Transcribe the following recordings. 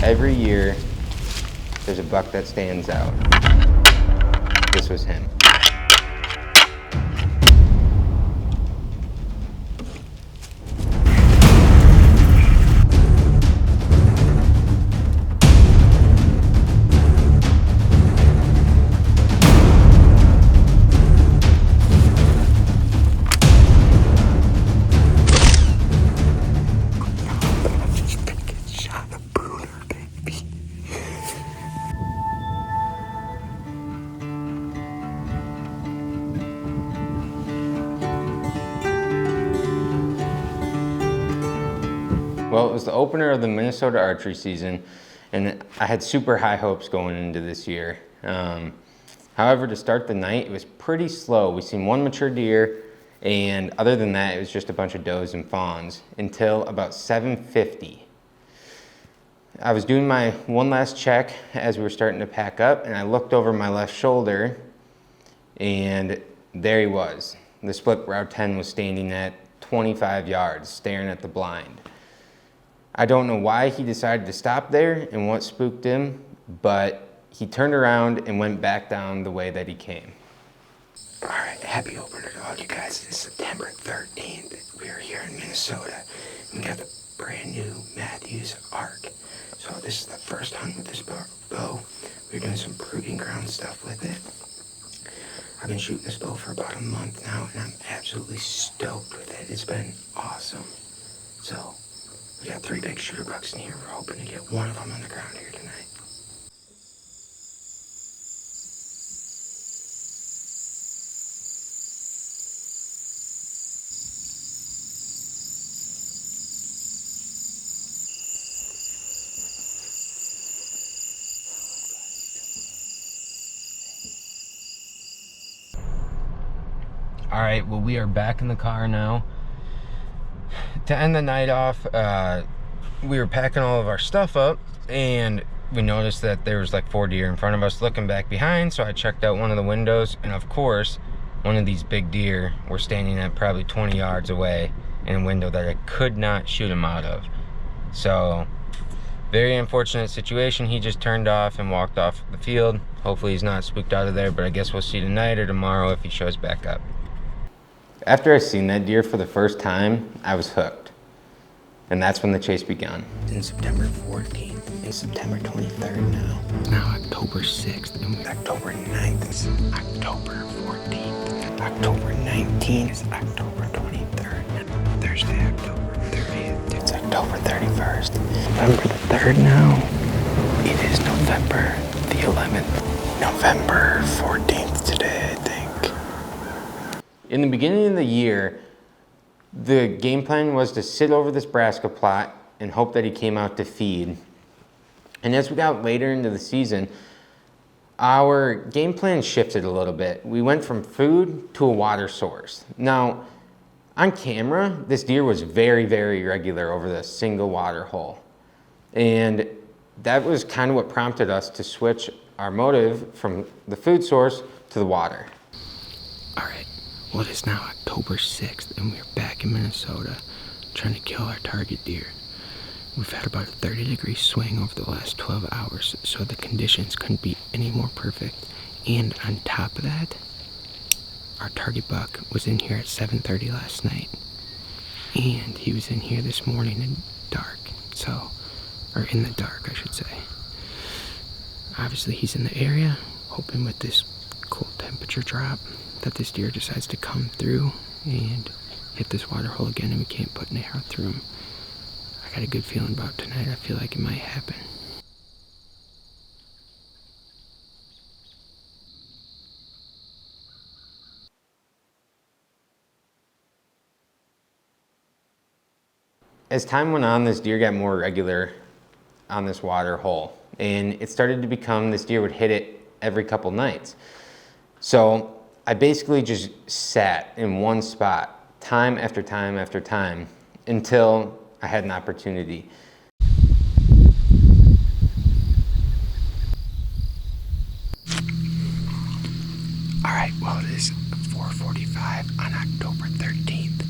Every year, there's a buck that stands out. This was him. Well, it was the opener of the Minnesota archery season, and I had super high hopes going into this year. However, to start the night, it was pretty slow. We seen one mature deer, and other than that, it was just a bunch of does and fawns until about 7:50. I was doing my one last check as we were starting to pack up, and I looked over my left shoulder, and there he was. The split brow 10 was standing at 25 yards, staring at the blind. I don't know why he decided to stop there and what spooked him, but he turned around and went back down the way that he came. All right, happy opener to all you guys. It's September 13th. We are here in Minnesota. We got the brand new Mathews Arc. So this is the first hunt with this bow. We're doing some proving ground stuff with it. I've been shooting this bow for about a month now, and I'm absolutely stoked with it. It's been awesome. So we got 3 big shooter bucks in here. We're hoping to get one of them on the ground here tonight. All right, well, we are back in the car now. To end the night off, we were packing all of our stuff up, and we noticed that there was like 4 deer in front of us looking back behind, so I checked out one of the windows, and of course, one of these big deer were standing at probably 20 yards away in a window that I could not shoot him out of. So, very unfortunate situation. He just turned off and walked off the field. Hopefully he's not spooked out of there, but I guess we'll see tonight or tomorrow if he shows back up. After I seen that deer for the first time, I was hooked. And that's when the chase began. It's September 14th. It's September 23rd now. It's now October 6th. And October 9th. It's October 14th. October 19th is October 23rd. Thursday, October 30th. It's October 31st. November the 3rd now. It is November the 11th. November 14th today, I think. In the beginning of the year, the game plan was to sit over this brassica plot and hope that he came out to feed. And as we got later into the season, our game plan shifted a little bit. We went from food to a water source. Now, on camera, this deer was very, very regular over the single water hole. And that was kind of what prompted us to switch our motive from the food source to the water. All right. Well, it is now October 6th, and we're back in Minnesota trying to kill our target deer. We've had about a 30-degree swing over the last 12 hours, so the conditions couldn't be any more perfect. And on top of that, our target buck was in here at 7:30 last night. And he was in here this morning in dark, or in the dark, I should say. Obviously, he's in the area, hoping with this cold temperature drop that this deer decides to come through and hit this water hole again, and we can't put an arrow through him. I got a good feeling about tonight. I feel like it might happen. As time went on, this deer got more regular on this water hole, and it started to become this deer would hit it every couple nights. So I basically just sat in one spot time after time after time until I had an opportunity. All right, well, it is 4:45 on October 13th,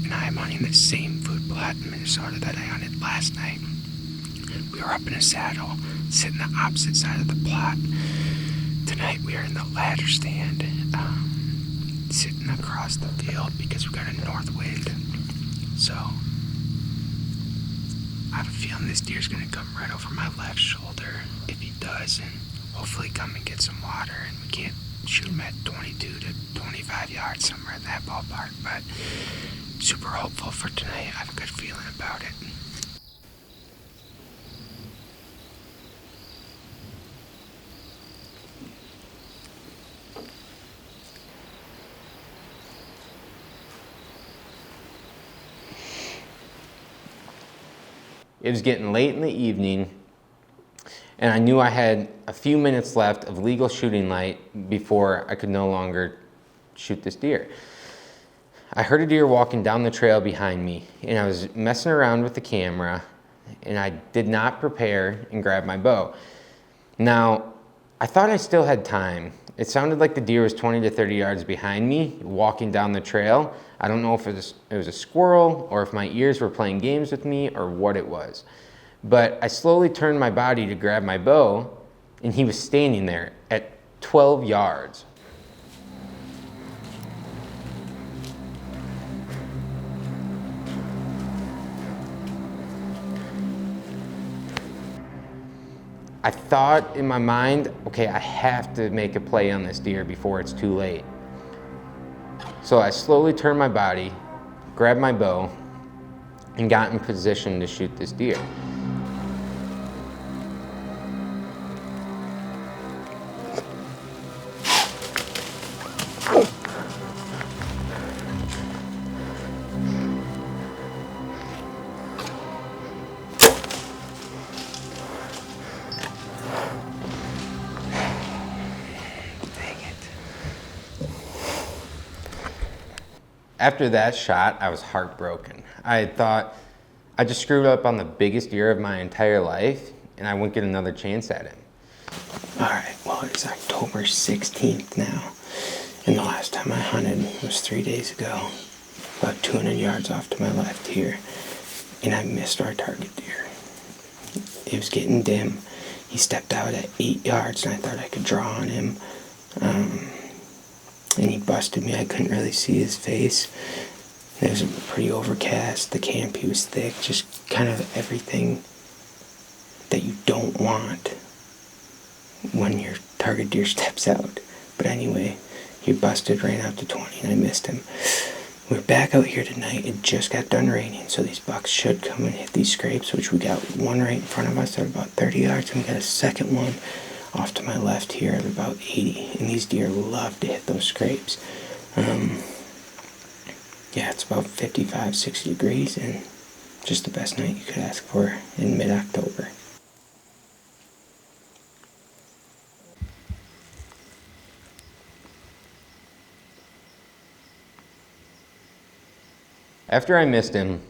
and I am hunting the same food plot in Minnesota that I hunted last night. we were up in a saddle, sitting the opposite side of the plot. Tonight we are in the ladder stand, sitting across the field because we got a north wind. So I have a feeling this deer's gonna come right over my left shoulder. If he does, and hopefully come and get some water, and we can't shoot him at 22 to 25 yards, somewhere in that ballpark, but super hopeful for tonight. I have a good feeling about it. It was getting late in the evening, and I knew I had a few minutes left of legal shooting light before I could no longer shoot this deer. I heard a deer walking down the trail behind me, and I was messing around with the camera, and I did not prepare and grab my bow. Now, I thought I still had time. It sounded like the deer was 20 to 30 yards behind me, walking down the trail. I don't know if it was a squirrel, or if my ears were playing games with me, or what it was. But I slowly turned my body to grab my bow, and he was standing there at 12 yards. I thought in my mind, okay, I have to make a play on this deer before it's too late. So I slowly turned my body, grabbed my bow, and got in position to shoot this deer. After that shot, I was heartbroken. I had thought I just screwed up on the biggest deer of my entire life, and I wouldn't get another chance at him. All right, well, it's October 16th now, and the last time I hunted was 3 days ago, about 200 yards off to my left here, and I missed our target deer. It was getting dim. He stepped out at 8 yards, and I thought I could draw on him. And he busted me. I couldn't really see his face. It was pretty overcast. The canopy was thick. Just kind of everything that you don't want when your target deer steps out. But anyway, he busted, ran out to 20, and I missed him. We're back out here tonight. It just got done raining, so these bucks should come and hit these scrapes, which we got one right in front of us at about 30 yards, and we got a second one off to my left here at about 80, and these deer love to hit those scrapes. Yeah, it's about 55, 60 degrees, and just the best night you could ask for in mid-October. After I missed him,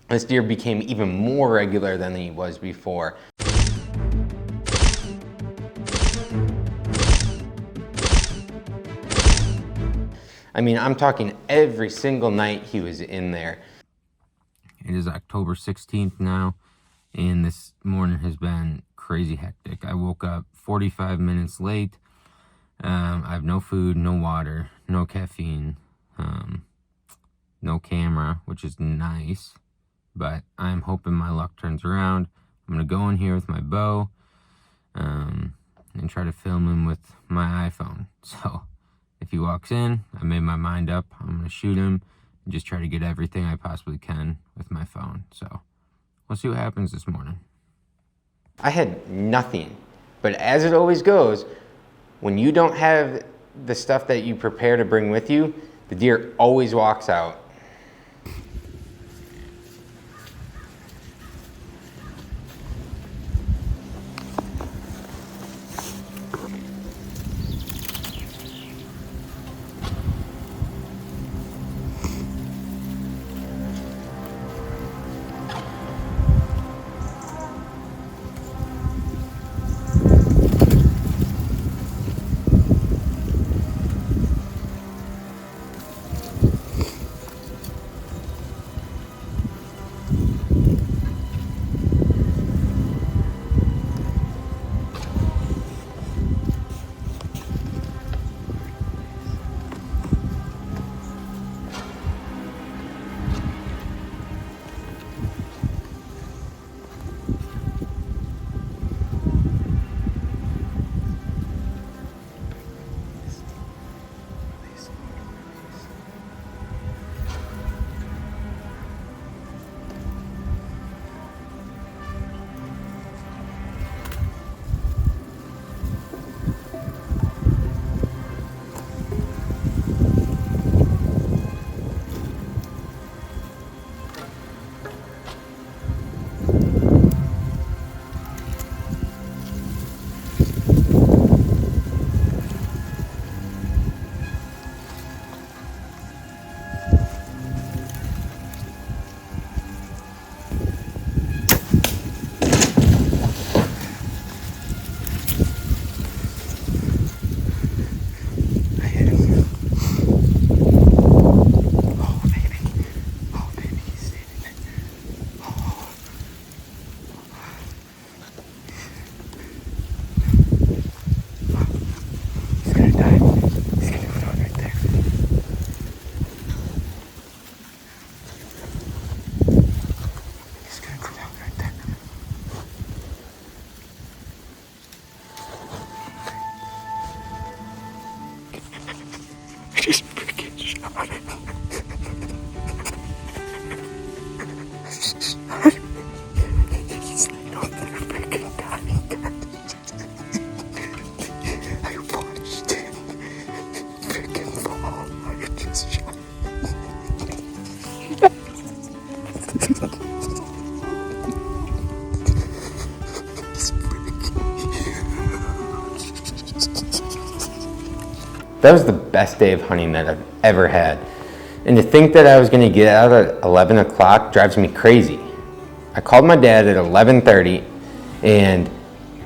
this deer became even more regular than he was before. I mean, I'm talking every single night he was in there. It is October 16th now, and this morning has been crazy hectic. I woke up 45 minutes late. I have no food, no water, no caffeine, no camera, which is nice, but I'm hoping my luck turns around. I'm gonna go in here with my bow, and try to film him with my iPhone. So if he walks in, I made my mind up. I'm gonna shoot him and just try to get everything I possibly can with my phone. So we'll see what happens this morning. I had nothing, but as it always goes, when you don't have the stuff that you prepare to bring with you, the deer always walks out. He's laying over there freaking dying. I watched him freaking fall. I just shot. That was the best day of hunting that I've ever had. And to think that I was gonna get out at 11 o'clock drives me crazy. I called my dad at 11:30 and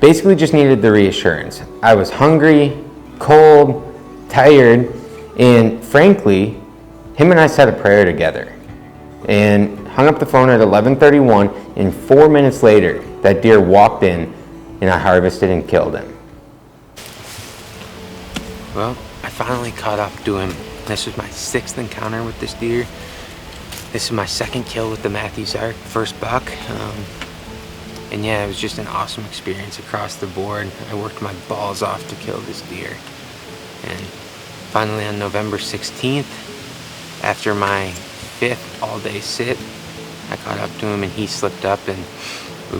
basically just needed the reassurance. I was hungry, cold, tired, and frankly, him and I said a prayer together and hung up the phone at 11:31, and 4 minutes later, that deer walked in and I harvested and killed him. Well, I finally caught up to him. This was my 6th encounter with this deer. This is my 2nd kill with the Matthews Arc, first buck. And yeah, it was just an awesome experience across the board. I worked my balls off to kill this deer. And finally on November 16th, after my 5th all-day sit, I caught up to him and he slipped up and we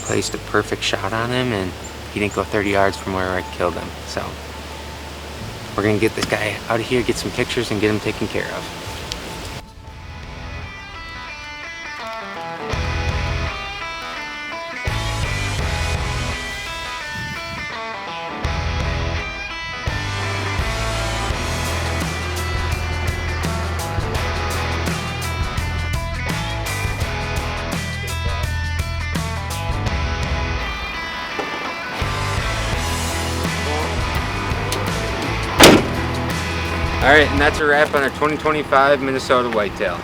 placed a perfect shot on him, and he didn't go 30 yards from where I killed him. So we're gonna get this guy out of here, get some pictures, and get him taken care of. All right, and that's a wrap on our 2025 Minnesota whitetail.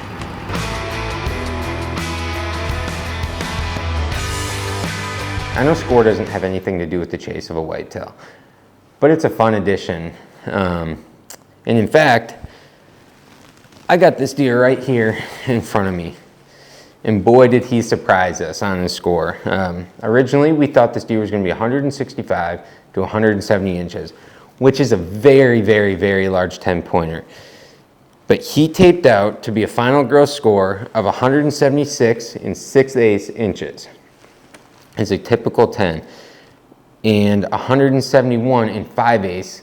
I know score doesn't have anything to do with the chase of a whitetail, but it's a fun addition. And in fact, I got this deer right here in front of me. And boy, did he surprise us on his score. Originally, we thought this deer was gonna be 165 to 170 inches, which is a very, very, very large 10-pointer. But he taped out to be a final gross score of 176 and 6/8 inches. It's a typical 10. And 171 and 5/8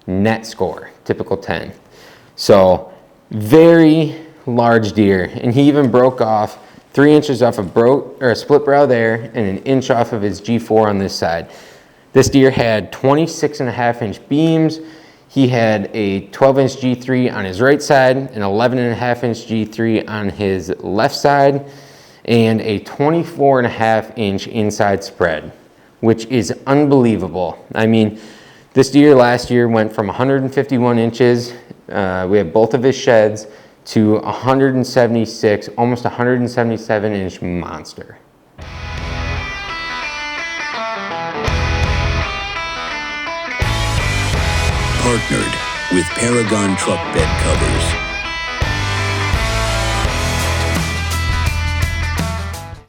net score, typical 10. So very large deer. And he even broke off 3 inches off a split brow there and an inch off of his G4 on this side. This deer had 26.5-inch beams. He had a 12-inch G3 on his right side, an 11.5-inch G3 on his left side, and a 24.5-inch inside spread, which is unbelievable. I mean, this deer last year went from 151 inches, we have both of his sheds, to 176, almost 177-inch monster. Partnered with Paragon Truck Bed Covers.